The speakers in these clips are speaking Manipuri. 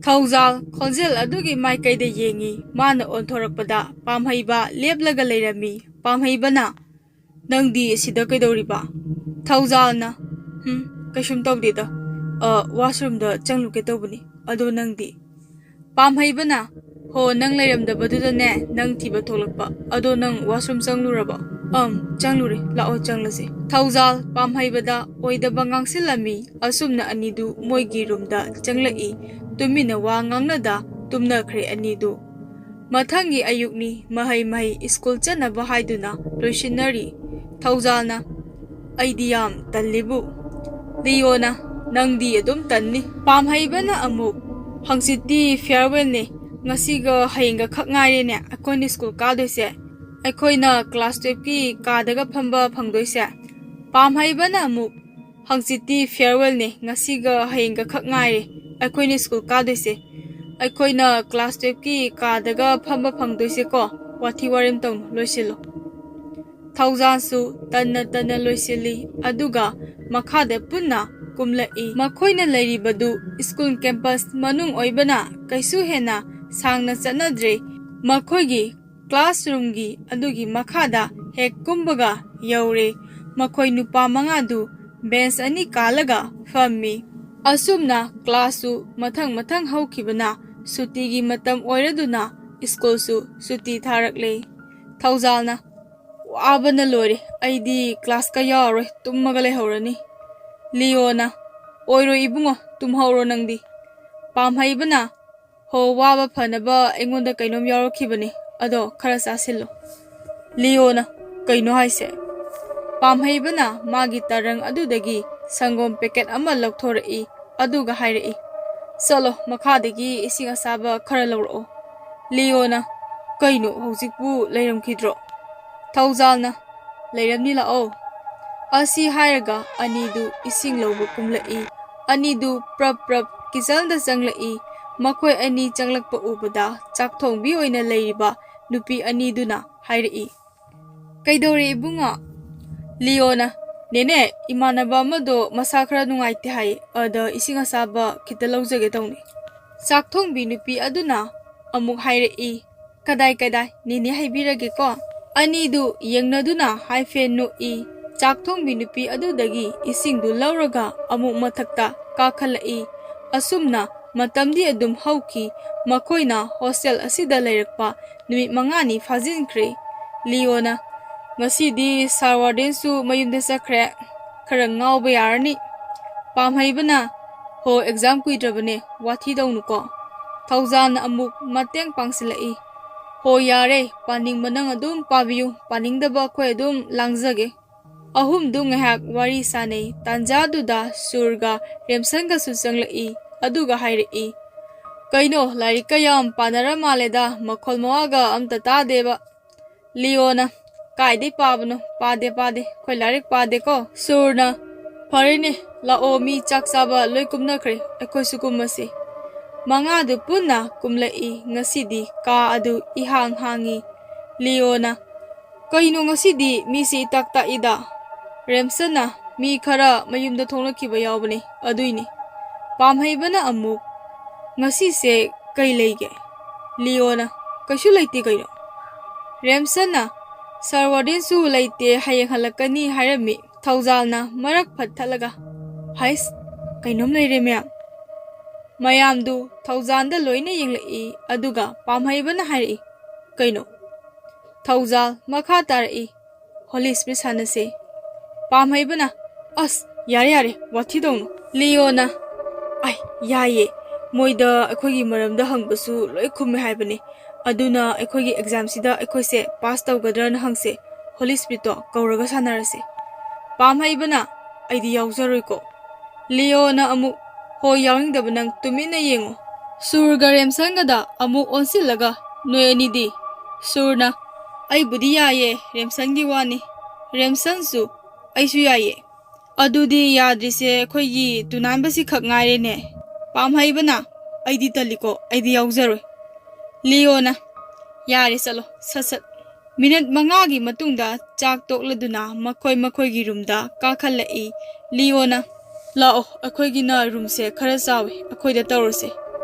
ꯊꯧꯖꯥꯜ ꯈꯣꯟꯖꯦꯜ ꯑꯗꯨꯒꯤ ꯃꯥꯏꯀꯩꯗ ꯌꯦꯡꯉꯤ ꯃꯥꯅ ꯑꯣꯟꯊꯣꯔꯛꯄꯗ ꯄꯥꯝꯍꯩꯕ ꯂꯦꯞꯂꯒ ꯂꯩꯔꯝꯃꯤ ꯄꯥꯝꯍꯩꯕꯅ ꯅꯪꯗꯤ ꯁꯤꯗ ꯀꯩꯗꯧꯔꯤꯕ ꯊꯧꯖꯥꯜꯅ ꯀꯩꯁꯨꯝ ꯇꯧꯗꯦꯗ ꯋꯥꯁꯔꯨꯝꯗ ꯆꯪꯂꯨꯒꯦ ꯇꯧꯕꯅꯤ ꯑꯗꯣ ꯅꯪꯗꯤ ꯄꯥꯝꯍꯩꯕꯅ ꯍꯣ ꯅꯪ ꯂꯩꯔꯝꯗꯕꯗꯨꯗꯅꯦ ꯅꯪ ꯊꯤꯕ ꯊꯣꯛꯂꯛꯄ ꯑꯗꯣ ꯅꯪ ꯋꯥꯁꯔꯨꯝ ꯆꯪꯂꯨꯔꯕ ꯆꯪꯂꯨꯔꯦ ꯂꯥꯛꯑꯣ ꯆꯪꯂꯁꯤ ꯊꯧꯖꯥꯜ ꯄꯥꯝꯍꯩꯕꯗ ꯑꯣꯏꯗꯕ ꯉꯥꯡꯁꯤꯜꯂꯝꯃꯤ ꯑꯁꯨꯝꯅ ꯑꯅꯤꯗꯨ ꯃꯣꯏꯒꯤ ꯔꯨꯝꯗ ꯆꯪꯂꯛꯏ ꯇꯨꯃꯤꯟꯅ ꯋꯥ ꯉꯥꯡꯅꯗ ꯇꯨꯝꯅꯈ꯭ꯔꯦ ꯑꯅꯤꯗꯨ ꯃꯊꯪꯒꯤ ꯑꯌꯨꯛꯅꯤ ꯃꯍꯩ ꯁ꯭ꯀꯨꯜ ꯆꯠꯅꯕ ꯍꯥꯏꯗꯨꯅ ꯂꯣꯏꯁꯤꯟꯅꯔꯤ ꯊꯧꯖꯥꯜꯅ ꯑꯩꯗꯤ ꯌꯥꯝ ꯇꯜꯂꯤꯕꯨ ꯂꯤꯌꯣꯅ ꯅꯪꯗꯤ ꯑꯗꯨꯝ ꯇꯟꯅꯤ ꯄꯥꯝꯍꯩꯕꯅ ꯑꯃꯨꯛ ꯍꯪꯆꯤꯠꯇꯤ ꯐꯤꯌꯔꯋꯦꯜꯅꯦ ꯉꯁꯤꯒ ꯍꯌꯦꯡꯒ ꯈꯛ ꯉꯥꯏꯔꯦꯅꯦ ꯑꯩꯈꯣꯏꯅ ꯁ꯭ꯀꯨꯜ ꯀꯥꯗꯣꯏꯁꯦ ꯑꯩꯈꯣꯏꯅ ꯀ꯭ꯂꯥꯁ 12ꯀꯤ ꯀꯥꯗꯒ ꯐꯝꯕ ꯐꯪꯗꯣꯏꯁꯦ ꯄꯥꯝꯍꯩꯕꯅ ꯑꯃꯨꯛ ꯍꯪꯆꯤꯠꯇꯤ ꯐꯤꯌꯔꯋꯦꯜꯅꯦ ꯉꯁꯤꯒ ꯍꯌꯦꯡꯒ ꯈꯛ ꯉꯥꯏꯔꯦ ꯑꯩꯈꯣꯏꯅ ꯁ꯭ꯀꯨꯜ ꯀꯥꯗꯣꯏꯁꯦ ꯑꯩꯈꯣꯏꯅ ꯀ꯭ꯂꯥꯁ 12ꯀꯤ ꯀꯥꯗꯒ ꯐꯝꯕ ꯐꯪꯗꯣꯏꯁꯦꯀꯣ ꯋꯥꯊꯤ ꯋꯥꯔꯦꯝ ꯇꯧꯅꯨ ꯂꯣꯏꯁꯤꯜꯂꯣ ꯊꯧꯖꯥꯜꯁꯨ ꯇꯟꯅ ꯂꯣꯏꯁꯤꯜꯂꯤ ꯑꯗꯨꯒ ꯃꯈꯥꯗ ꯄꯨꯟꯅ ꯀꯨꯝꯂꯛꯏ ꯃꯈꯣꯏꯅ ꯂꯩꯔꯤꯕꯗꯨ ꯁ꯭ꯀꯨꯜ ꯀꯦꯝꯄꯁ ꯃꯅꯨꯡ ꯑꯣꯏꯕꯅ ꯀꯩꯁꯨ ꯍꯦꯟꯅ ꯁꯥꯡꯅ ꯆꯠꯅꯗ꯭ꯔꯦ ꯃꯈꯣꯏꯒꯤ ꯀ꯭ꯂꯥꯁꯔꯨꯝꯒꯤ ꯑꯗꯨꯒꯤ ꯃꯈꯥꯗ ꯍꯦꯛ ꯀꯨꯝꯕꯒ ꯌꯧꯔꯦ ꯃꯈꯣꯏ ꯅꯨꯄꯥ ꯃꯉꯥꯗꯨ ꯕꯦꯟꯁ ꯑꯅꯤ ꯀꯥꯜꯂꯒ ꯐꯝꯃꯤ ꯑꯁꯨꯝꯅ ꯀ꯭ꯂꯥꯁꯁꯨ ꯃꯊꯪ ꯍꯧꯈꯤꯕꯅ ꯁꯨꯇꯤꯒꯤ ꯃꯇꯝ ꯑꯣꯏꯔꯗꯨꯅ ꯁ꯭ꯀꯨꯜꯁꯨ ꯁꯨꯇꯤ ꯊꯥꯔꯛꯂꯦ ꯊꯧꯖꯥꯜꯅ ꯋꯥꯕꯅ ꯂꯣꯏꯔꯦ ꯑꯩꯗꯤ ꯀ꯭ꯂꯥꯁꯀ ꯌꯥꯎꯔꯔꯣꯏ ꯇꯨꯝꯃꯒ ꯂꯩꯍꯧꯔꯅꯤ ꯂꯤꯌꯣꯅ ꯑꯣꯏꯔꯣꯏ ꯏꯕꯨꯡꯉꯣ ꯇꯨꯝꯍꯧꯔꯣ ꯅꯪꯗꯤ ꯄꯥꯝꯍꯩꯕꯅ ꯍꯣ ꯋꯥꯕ ꯐꯅꯕ ꯑꯩꯉꯣꯟꯗ ꯀꯩꯅꯣꯝ ꯌꯥꯎꯔꯛꯈꯤꯕꯅꯤ ꯑꯗꯣ ꯈꯔ ꯆꯥꯁꯤꯜꯂꯣ ꯂꯤꯌꯣꯅ ꯀꯩꯅꯣ ꯍꯥꯏꯁꯦ ꯄꯥꯝꯍꯩꯕꯅ ꯃꯥꯒꯤ ꯇꯔꯪ ꯑꯗꯨꯗꯒꯤ ꯁꯪꯒꯣꯝ ꯄꯦꯀꯦꯠ ꯑꯃ ꯂꯧꯊꯣꯔꯛꯏ ꯑꯗꯨꯒ ꯍꯥꯏꯔꯛꯏ ꯆꯠꯂꯣ ꯃꯈꯥꯗꯒꯤ ꯏꯁꯤꯡ ꯑꯁꯥꯕ ꯈꯔ ꯂꯧꯔꯛꯑꯣ ꯂꯤꯌꯣꯅ ꯀꯩꯅꯣ ꯍꯧꯖꯤꯛꯄꯨ ꯂꯩꯔꯝꯈꯤꯗ꯭ꯔꯣ ꯊꯧꯖꯥꯜꯅ ꯂꯩꯔꯝꯅꯤ ꯂꯥꯛꯑꯣ ꯑꯁꯤ ꯍꯥꯏꯔꯒ ꯑꯅꯤꯗꯨ ꯏꯁꯤꯡ ꯂꯧꯕ ꯀꯨꯝꯂꯛꯏ ꯑꯅꯤꯗꯨ ꯄ꯭ꯔꯞ ꯀꯤꯆꯟꯗ ꯆꯪꯂꯛꯏ ꯃꯈꯣꯏ ꯑꯅꯤ ꯆꯪꯂꯛꯄ ꯎꯕꯗ ꯆꯥꯛꯊꯣꯡꯕꯤ ꯑꯣꯏꯅ ꯂꯩꯔꯤꯕ ꯅꯨꯄꯤ ꯑꯅꯤꯗꯨꯅ ꯍꯥꯏꯔꯛꯏ ꯀꯩꯗꯧꯔꯦ ꯏꯕꯨꯡꯉꯣ ꯂꯤꯌꯣꯅ ꯅꯦꯅꯦ ꯏꯃꯥꯟꯅꯕ ꯑꯃꯗꯣ ꯃꯁꯥ ꯈꯔ ꯅꯨꯡꯉꯥꯏꯇꯦ ꯍꯥꯏ ꯑꯗ ꯏꯁꯤꯡ ꯑꯁꯥꯕ ꯈꯤꯇ ꯂꯧꯖꯒꯦ ꯇꯧꯅꯤ ꯆꯥꯛꯊꯣꯡꯕꯤ ꯅꯨꯄꯤ ꯑꯗꯨꯅ ꯑꯃꯨꯛ ꯍꯥꯏꯔꯛꯏ ꯀꯗꯥꯏ ꯅꯦꯅꯦ ꯍꯥꯏꯕꯤꯔꯒꯦꯀꯣ ꯑꯅꯤꯗꯨ ꯌꯦꯡꯅꯗꯨꯅ ꯍꯥꯏꯐꯦꯠ ꯅꯣꯛꯏ ꯆꯥꯛꯊꯣꯡꯕꯤ ꯅꯨꯄꯤ ꯑꯗꯨꯗꯒꯤ ꯏꯁꯤꯡꯗꯨ ꯂꯧꯔꯒ ꯑꯃꯨꯛ ꯃꯊꯛꯇ ꯀꯥꯈꯠꯂꯛꯏ ꯑꯁꯨꯝꯅ ꯃꯇꯝꯗꯤ ꯑꯗꯨꯝ ꯍꯧꯈꯤ ꯃꯈꯣꯏꯅ ꯍꯣꯁꯇꯦꯜ ꯑꯁꯤꯗ ꯂꯩꯔꯛꯄ ꯅꯨꯃꯤꯠ 5ꯅꯤ ꯐꯥꯖꯤꯟꯈ꯭ꯔꯦ ꯂꯤꯌꯣꯅ ꯉꯁꯤꯗꯤ ꯁꯥꯔ ꯋꯥꯔꯗꯦꯟꯁꯨ ꯃꯌꯨꯝꯗ ꯆꯠꯈ꯭ꯔꯦ ꯈꯔ ꯉꯥꯎꯕ ꯌꯥꯔꯅꯤ ꯄꯥꯝꯍꯩꯕꯅ ꯍꯣ ꯑꯦꯛꯖꯥꯝ ꯀꯨꯏꯗ꯭ꯔꯕꯅꯦ ꯋꯥꯊꯤ ꯇꯧꯅꯨꯀꯣ ꯊꯧꯖꯥꯜꯅ ꯑꯃꯨꯛ ꯃꯇꯦꯡ ꯄꯥꯡꯁꯤꯜꯂꯛꯏ ꯍꯣ ꯌꯥꯔꯦ ꯄꯥꯅꯤꯡꯕ ꯅꯪ ꯑꯗꯨꯝ ꯄꯥꯕꯤꯌꯨ ꯄꯥꯅꯤꯡꯗꯕ ꯑꯩꯈꯣꯏ ꯑꯗꯨꯝ ꯂꯥꯡꯖꯒꯦ ꯑꯍꯨꯝꯗꯨ ꯉꯥꯏꯍꯥꯛ ꯋꯥꯔꯤ ꯁꯥꯅꯩ ꯇꯥꯟꯖꯥꯗꯨꯗ ꯁꯨꯔꯒ ꯔꯦꯝꯁꯟꯒꯁꯨ ꯆꯪꯂꯛꯏ ꯑꯗꯨꯒ ꯍꯥꯏꯔꯛꯏ ꯀꯩꯅꯣ ꯂꯥꯏꯔꯤꯛꯀ ꯌꯥꯝ ꯄꯥꯅꯔ ꯃꯥꯜꯂꯦꯗ ꯃꯈꯣꯜ ꯃꯋꯥꯒ ꯑꯝꯇ ꯇꯥꯗꯦꯕ ꯂꯤꯌꯣꯅ ꯀꯥꯏꯗꯩ ꯄꯥꯕꯅꯣ ꯄꯥꯗꯦ ꯑꯩꯈꯣꯏ ꯂꯥꯏꯔꯤꯛ ꯄꯥꯗꯦꯀꯣ ꯁꯨꯔꯅ ꯐꯔꯦꯅꯦ ꯂꯥꯛꯑꯣ ꯃꯤ ꯆꯥꯛ ꯆꯥꯕ ꯂꯣꯏ ꯀꯨꯝꯅꯈ꯭ꯔꯦ ꯑꯩꯈꯣꯏꯁꯨ ꯀꯨꯝꯃꯁꯤ ꯃꯉꯥꯗꯨ ꯄꯨꯟꯅ ꯀꯨꯝꯂꯛꯏ ꯉꯁꯤꯗꯤ ꯀꯥ ꯑꯗꯨ ꯏꯍꯥꯡ ꯍꯥꯡꯉꯤ ꯂꯤꯌꯣꯅ ꯀꯩꯅꯣ ꯉꯁꯤꯗꯤ ꯃꯤꯁꯤ ꯏꯇꯥꯛ ꯇꯥꯛꯏꯗ ꯔꯦꯝꯁꯟꯅ ꯃꯤ ꯈꯔ ꯃꯌꯨꯝꯗ ꯊꯣꯛꯂꯛꯈꯤꯕ ꯌꯥꯎꯕꯅꯤ ꯑꯗꯨꯏꯅꯤ ꯄꯥꯝꯍꯩꯕꯅ ꯑꯃꯨꯛ ꯉꯁꯤꯁꯦ ꯀꯩ ꯂꯩꯒꯦ ꯂꯤꯌꯣꯅ ꯀꯩꯁꯨ ꯂꯩꯇꯦ ꯀꯩꯅꯣ ꯔꯦꯝꯁꯟꯅ ꯁꯥꯔ ꯋꯥꯔꯗꯦꯟꯁꯨ ꯂꯩꯇꯦ ꯍꯌꯦꯡ ꯍꯜꯂꯛꯀꯅꯤ ꯍꯥꯏꯔꯝꯃꯤ ꯊꯧꯖꯥꯜꯅ ꯃꯔꯛ ꯐꯠꯊꯠꯂꯒ ꯍꯩꯁ ꯀꯩꯅꯣꯝ ꯂꯩꯔꯦ ꯃꯌꯥꯝꯗꯨ ꯊꯧꯖꯥꯜꯗ ꯂꯣꯏꯅ ꯌꯦꯡꯂꯛꯏ ꯑꯗꯨꯒ ꯄꯥꯝꯍꯩꯕꯅ ꯍꯥꯏꯔꯛꯏ ꯀꯩꯅꯣ ꯊꯧꯖꯥꯜ ꯃꯈꯥ ꯇꯥꯔꯛꯏ ꯍꯣꯂꯤ ꯁ꯭ꯄꯤꯔꯤꯠ ꯁꯥꯟꯅꯁꯦ ꯄꯥꯝꯍꯩꯕꯅ ꯑꯁ ꯌꯥꯔꯦ ꯋꯥꯊꯤ ꯇꯧꯅꯨ ꯂꯤꯌꯣꯅ ꯌꯥꯏꯌꯦ ꯃꯣꯏꯗ ꯑꯩꯈꯣꯏꯒꯤ ꯃꯔꯝꯗ ꯍꯪꯕꯁꯨ ꯂꯣꯏ ꯈꯨꯝꯃꯦ ꯍꯥꯏꯕꯅꯤ ꯑꯗꯨꯅ ꯑꯩꯈꯣꯏꯒꯤ ꯑꯦꯛꯖꯥꯝꯁꯤꯗ ꯑꯩꯈꯣꯏꯁꯦ ꯄꯥꯁ ꯇꯧꯒꯗ꯭ꯔꯅ ꯍꯪꯁꯦ ꯍꯣꯂꯤ ꯁ꯭ꯄꯤꯔꯤꯠꯇꯣ ꯀꯧꯔꯒ ꯁꯥꯟꯅꯔꯁꯦ ꯄꯥꯝꯍꯩꯕꯅ ꯑꯩꯗꯤ ꯌꯥꯎꯖꯔꯣꯏꯀꯣ ꯂꯤꯌꯣꯅ ꯑꯃꯨꯛ ꯍꯣꯏ ꯌꯥꯎꯅꯤꯡꯗꯕ ꯅꯪ ꯇꯨꯃꯤꯟꯅ ꯌꯦꯡꯉꯣ ꯁꯨꯔꯒ ꯔꯦꯝꯁꯟꯒꯗ ꯑꯃꯨꯛ ꯑꯣꯟꯁꯤꯜꯂꯒ ꯅꯣꯏ ꯑꯅꯤꯗꯤ ꯁꯨꯔꯅ ꯑꯩꯕꯨꯗꯤ ꯌꯥꯏꯌꯦ ꯔꯦꯝꯁꯟꯒꯤ ꯋꯥꯅꯤ ꯔꯦꯝꯁꯟꯁꯨ ꯑꯩꯁꯨ ꯌꯥꯏꯌꯦ ꯑꯗꯨꯗꯤ ꯌꯥꯗ꯭ꯔꯤꯁꯦ ꯑꯩꯈꯣꯏꯒꯤ ꯇꯨꯅꯥꯟꯕꯁꯤ ꯈꯛ ꯉꯥꯏꯔꯦꯅꯦ ꯄꯥꯝꯍꯩꯕꯅ ꯑꯩꯗꯤ ꯇꯜꯂꯤꯀꯣ ꯑꯩꯗꯤ ꯌꯥꯎꯖꯔꯣꯏ ꯂꯤꯌꯣꯅ ꯌꯥꯔꯦ ꯆꯠꯂꯣ ꯁꯠ ꯃꯤꯅꯠ 5ꯒꯤ ꯃꯇꯨꯡꯗ ꯆꯥꯛ ꯇꯣꯛꯂꯗꯨꯅ ꯃꯈꯣꯏꯒꯤ ꯔꯨꯝꯗ ꯀꯥꯈꯠꯂꯛꯏ ꯂꯤꯌꯣꯅ ꯂꯥꯛꯑꯣ ꯑꯩꯈꯣꯏꯒꯤꯅ ꯔꯨꯝꯁꯦ ꯈꯔ ꯆꯥꯎꯏ ꯑꯩꯈꯣꯏꯗ ꯇꯧꯔꯁꯦ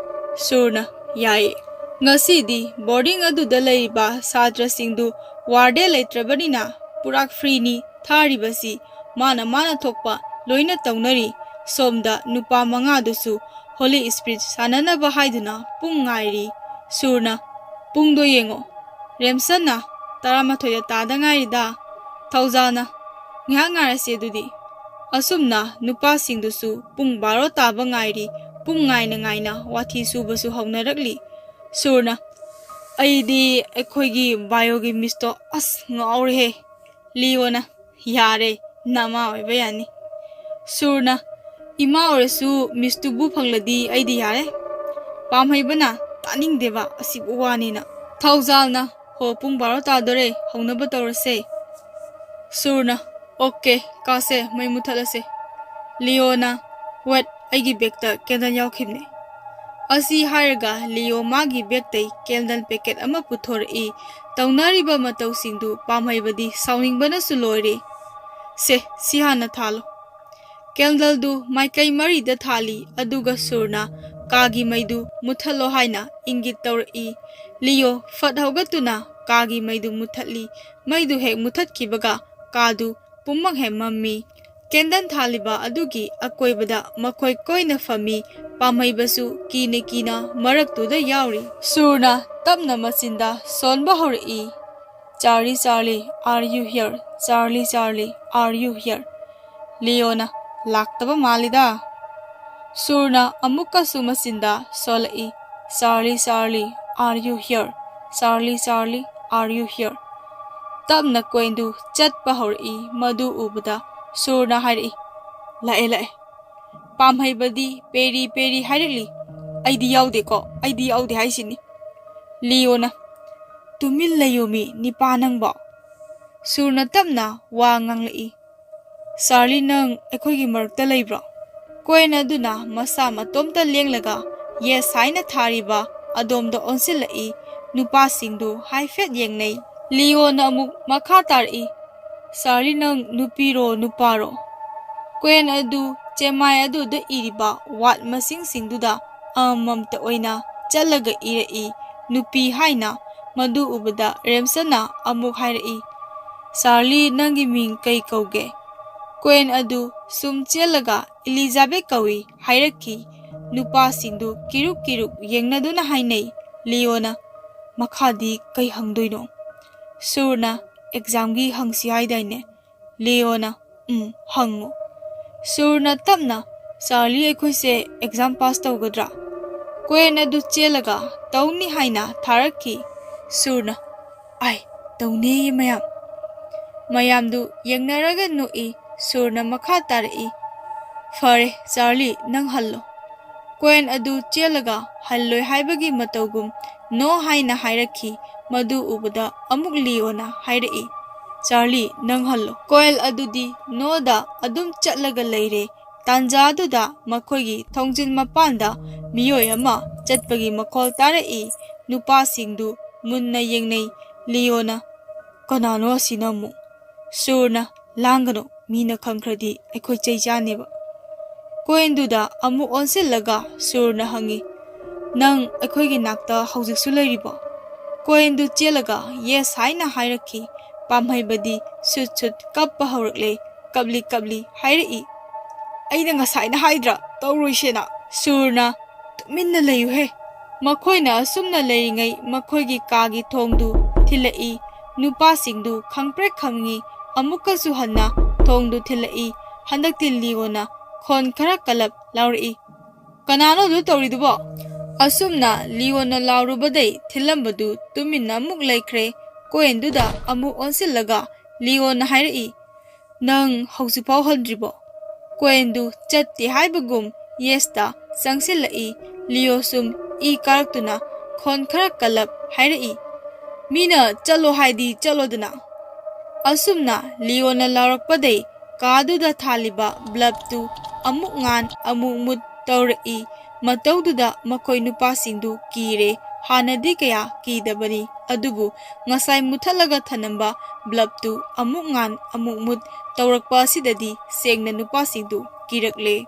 Surna yai. Ngasidi boarding aduda laiba sadra singdu warde laitrabanina purak free ni tharibasi mana thokpa loina taunari somda nupa manga dusu Holy Spirit sanana bahaiduna pung ngairi. Surna pungdo yengo. Remsana taramathoya tada ngairida. Thauzana ngha ngarase dudi. Asumna nupa singdusu pung baro taba ngairi. Pung ngaina wathi subasu haunarakli. Surna aidi ekhoigi biogi misto as ngaure he. Liona yare nama oiba yani. Surna ima oresu mistubu phangladi aidi yare. Pamhaibana taning deba asibu wanina. Thauzalna ho pung baro tadore haunaba tawrase. Surna okay kase mai muthalase. Liona wet aigi bekta candle yaukibne. Asi haraga Leo magi bektai candle packet ama puthori taunariba matau singdu pamhaibadi sauningbana su loire. Se sihana thalo. Candle du maikai mari da thali aduga surna kagi maidu muthalo haina ingit tawri. Leo fat haugatuna kagi maidu muthali maidu hek muthatkibaga kadu pummak he mammi. Candle thaliba adugi akoibada makhoi koina fami pamhaibasu kina maraktuda yauri. Surna tapna masinda sonba hori. Charlie, are you here? Charlie, are you here? Leona laktaba malida. Surna amukka sumasinda solai. Charlie, are you here? Charlie, are you here? Tapna koindu chatpa hori madu ubada. Surna hari. Lae. Pamhaibadi peri hairili. Aidi yaude ko. Aidi yaude haisini. Leona. Tumil layomi ni panang ba. Surna tapna wa nganglai. Charlie nang ekhoigi marakta laibra. Koina duna masa matomta lenglaga yes haina thariba adomda onsilai nupa singdu haifet yengnei. Leona amuk makha tari. Charlie nang nupiro nuparo. Koina adu chemai adu da iriba wat masing singduda amamta oina chalaga irai nupi haina madu ubada remsana amuk hairai. Charlie nangi ming kai kauge. Koin adu sum chelaga Elizabeth kawi hairaki nupa singdu kiruk yengnaduna hainai. Leona makhadi kai hangdoino. Surna examgi hangsi haidaine. Leona hango. Surna tapna Charlie ekhoise exam pass tawgadra. Koin adu chelaga tawni haina tharaki. Surna ai tawne mayamdu yengnaraga nui. Surna makha tari. Fare Charlie nang hallo. Koin adu chelaga halloi haibagi matawgum no haina hairaki madu ubada amuk Leona hairai. Charlie nang hallo. Koil adudi no da adum chatlaga leire. Tanja aduda makhoigi thongjin mapanda miyoi ama chatpagi makhol tarai. Nupa singdu munna yengnei. Leona kanano asinamu. Surna langano mina khangkradi ekhoi cheijaneba. Koinduda amu onsillaga surna hangi. Nang ekhoigi nakta haujiksu leiriba. Koindu chelaga yes haina hairaki. Pamhaibadi sut kappa haurakle kabli hairai. Aina ngasaina haidra tawroisena. Surna tuminna layu he. Makhoina asumna leiringai makhoigi kagi thongdu thilai. Nupa singdu khangprek khangi amukka suhanna thongdu thilai. Handakti Leona khon khara kalap lauri. Kanano du tawridubo. Asumna Leona laurubadai thilambadu tuminna muk laikre. Koenduda amu onsillaga Leona hairai. Nang hausipau haldribo. Koendu chatti haibagum yesta sangsilai. Leo sum karaktuna khon khara kalap hairai. Mina chalo haidi chalo dana. Asumna Leona laurakpadai kaduda thaliba blabtu amuk ngan amuk mut tawrai. Matawduda makoi nupa singdu kire hanadi kaya kidabani. Adubu ngasai muthalaga thanamba blabtu amuk ngan amuk mut tawrakpa asidadi sengna nupa singdu kirakle.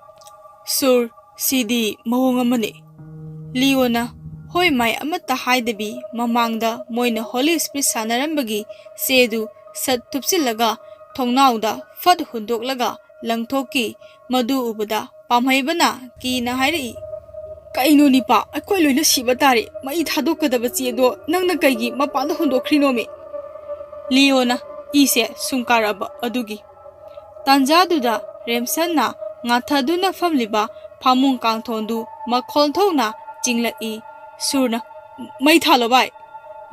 Sur sidi mawong amane. Leona hoi mai amata haidabi mamangda moina Holy Spirit sanarambagi sedu sat tupsilaga thongnauda fat hundoklaga langthoki madu ubada pamhaibana ki na hairi kaino nipa akoi loina siba tare mai thadokadaba chedo nangna kaigi mapanda hundokhrino me Leona ise sungkaraba adugi tanjaduda remsanna ngathaduna famliba phamung kangthondu makhol thona jinglai surna mai thalo bai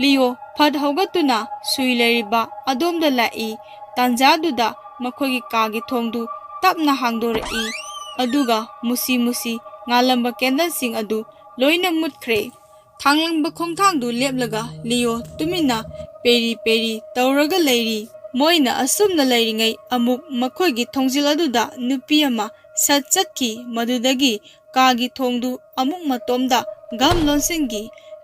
Leo phad haugatuna sui leriba adomda lai tanjaduda makhogi kagi thongdu tapna hangdorei aduga musi musi ngalamba candle sing adu loina mutkhre thanglangba khongthangdu leplaga Leo tumina peri peri tawraga leiri moina asumna leiringai amuk makhogi thongjil aduda nupi ama satchakki madudagi kagi thongdu amuk matomda gam lonsingi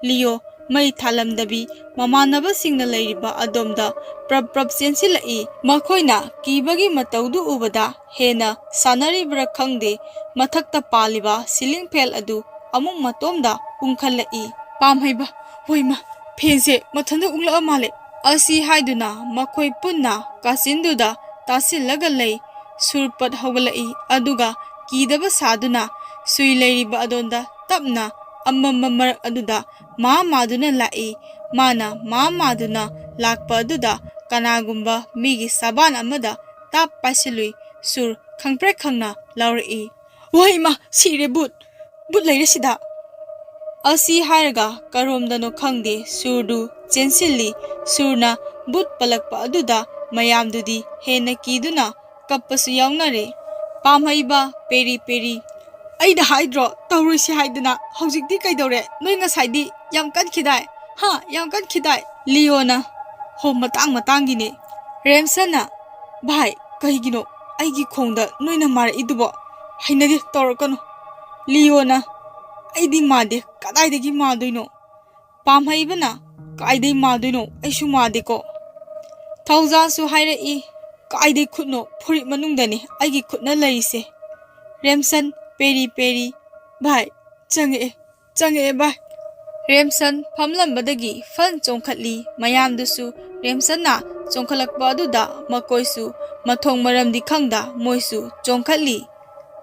Leo mai thalamdabi mamanaba singna leiriba adomda prap prap sensilai makhoina kibagi mataudu ubada hena sanaribra khangde mathakta paliba ceiling fel adu amuk matomda ungkhalai pamhaiba hoima phense mathanda ungla male asi haiduna makhoi punna kasinduda tasillaga lei surpat hogalai aduga kidaba saduna sui leiriba adonda tapna ammamamar aduda ma maduna lai mana ma maduna lakpa aduda kanagumba migi saban amada tap pasilui sur khangpre khangna lauri waima sire but leire sida asi hairaga karomdano khangde surdu chensilli surna but palakpa aduda mayamdudi hena kiduna kappasu yawnare pamhaiba peri peri aida haidro tawrisi haiduna hojikti kaidore noi ngasaidi yam kan khidai ha yam kan khidai Leona ho matang gine remsana bhai kahigino aigi khongda noina mar idubo hainadi tawrakano Leona aidi made kadaidagi madoino pamhaibana kaidai madoino aishu madeko thauza su haira I kaidai khutno phuri manungdani aigi khutna laise remsan peri peri bhai change bhai remsan phamlambadagi fan chongkhatli mayamdusu remsanna chongkhalakpa aduda makoisu mathong maramdi khangda moisu chongkhatli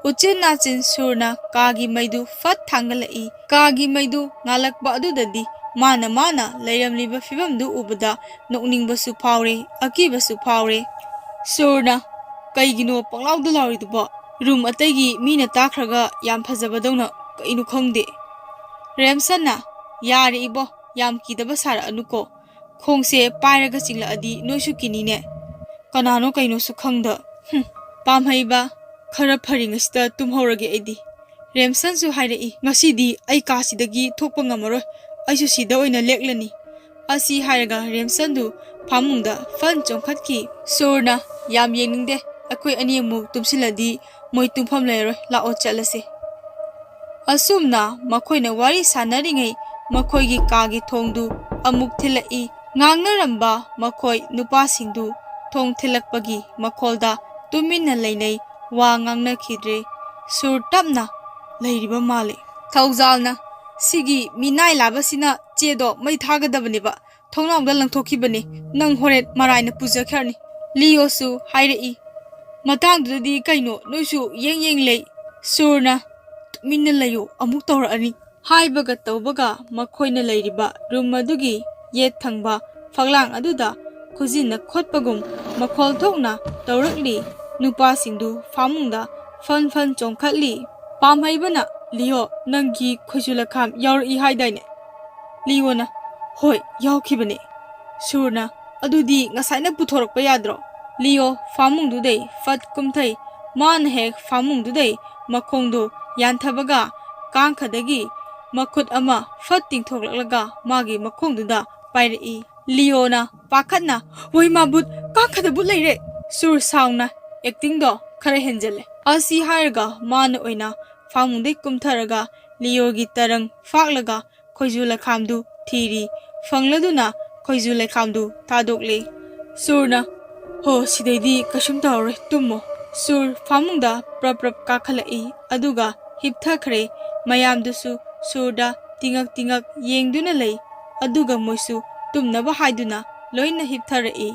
uchin nachin surna kagi maidu fat thangalai kagi maidu ngalakpa adudadi mana leiramliba fibamdu ubada nokningbasu phawre akibasu phawre surna kaigino panglaudu lauriduba room ataigi mina takhraga yam phajabadawna kainu khongde remsanna yare ibo yam kidaba sara anuko khongse pairaga chingla adi noisu kinine kanano kaino su khangda pamhaiba khara pharingasita tumhorage aidi remsan su hairei ngasidi ai kasidagi thokpa ngamaroi aisu sida oina leklani asi hairaga remsandu phamungda fan chongkhatki surna yam yeningde akoi animu tumsiladi moi tumpham leiroi lao chalase asumna makhoina wari sanaringai makhoigi kagi thongdu amuk thilai ngangnaramba makhoi nupa singdu thong thilakpagi makholda tuminna leinai wa ngangna khidre sur tapna leiriba male thaujalna sigi minai labasina chedo mai thagadabaniba thongnawda langthokhibani nang horet maraina puja kharni Leo su hairei matangdudi kaino noisu yeng lei surna minna layo amuk tawrani haibaga tawbaga makhoina leiriba room adugi yet thangba phaglang aduda khujinna khotpagum makhol thokna tawrakli nupa singdu famungda fan chongkhatli pamhaibana Leo nangi khujulakham yauri haidaine Leona hoi yaukhibane surna adudi ngasaina puthorakpa yadro Leo famungdu dei fat kumthai man hek famungdu dei makhongdu yanthabaga kangkhadagi makhut ama fat tingthoklaga magi makhongduda pairei Leona pakhatna woima but kangkhada but leire sur sauna acting do khare henjele asi hairga man oina famungdei kumtharaga Leo gi tarang faklaga khoijula khamdu thiri fangladuna khoijula khamdu tadokle surna ho sidaidi kasum tawre tummo sur famungda prap kakhalai aduga hipthakhre mayamdusu ꯁꯨꯔꯗ ꯇꯤꯡꯉꯛ ꯌꯦꯡꯗꯨꯅ ꯂꯩ, ꯑꯗꯨꯒ ꯃꯣꯏꯁꯨ ꯇꯨꯝꯅꯕ ꯍꯥꯏꯗꯨꯅ ꯂꯣꯏꯅ ꯍꯤꯞꯊꯔꯛꯏ꯫